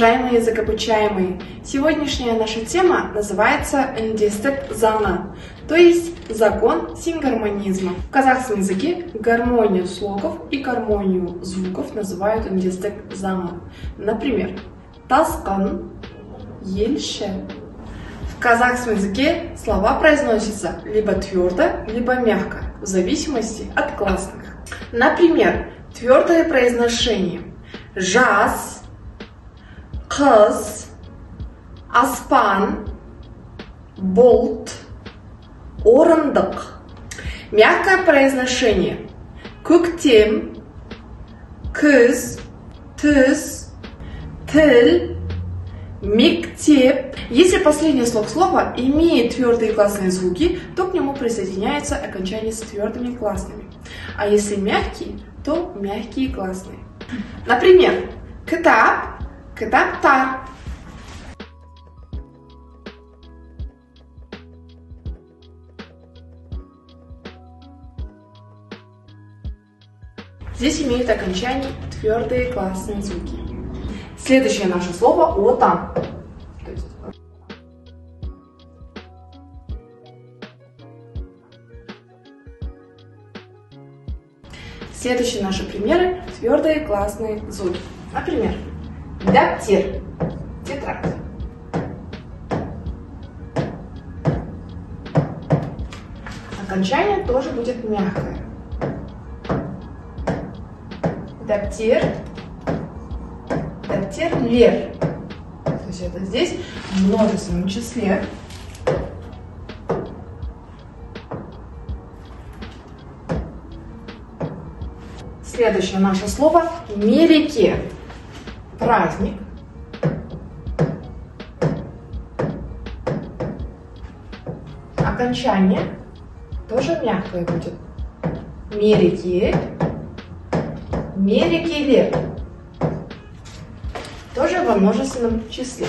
уважаемые языкообучаемые! Сегодняшняя наша тема называется «Үндестік заңы», то есть закон сингармонизма. В казахском языке гармонию слогов и гармонию звуков называют «Үндестік заңы». Например, «тасқын», «елші». В казахском языке слова произносятся либо твердо, либо мягко, в зависимости от гласных. Например, твердое произношение «жаз», «қыз», «аспан», «болт», «орындық». Мягкое произношение «көктем», «күз», «түс», «тіл», «мектеп». Если последний слог слова имеет твердые гласные звуки, то к нему присоединяется окончание с твердыми гласными. А если мягкий, то мягкие гласные. Например, «кітап», «кітаптар». Здесь имеют окончание твердые гласные звуки. Следующее наше слово «отан». Следующие наши примеры – твердые гласные звуки. Например, «дәптер» – тетрадь. Окончание тоже будет мягкое. «Дәптер», «дәптерлер». То есть это здесь в множественном числе. Следующее наше слово «мереке» – праздник. Окончание тоже мягкое будет. Мереке, мерекелер. Тоже во множественном числе.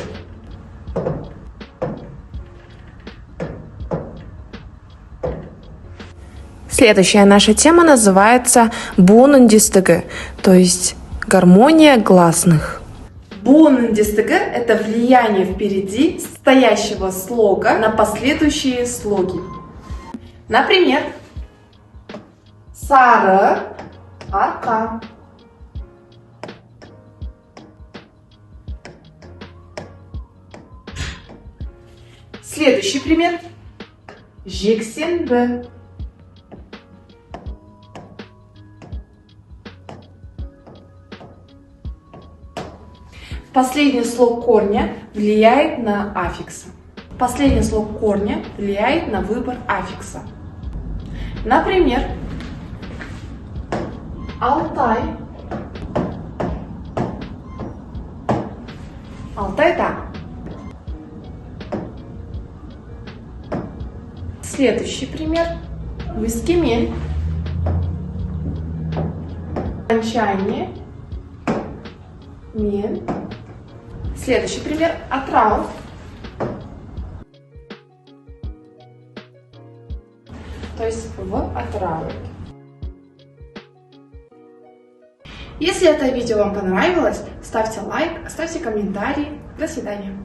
Следующая наша тема называется «буын үндестігі», то есть гармония гласных. Буын үндестігі – это влияние впереди стоящего слога на последующие слоги. Например, «сары арқа». Следующий пример – «жексенбі». Последний слог корня влияет на аффиксы. Последний слог корня влияет на выбор аффикса. Например, Алтай. Алтайда. Следующий пример. Өскемен. Окончание. Мен. Следующий пример – Атырау. То есть в Атырау. Если это видео вам понравилось, ставьте лайк, ставьте комментарий. До свидания.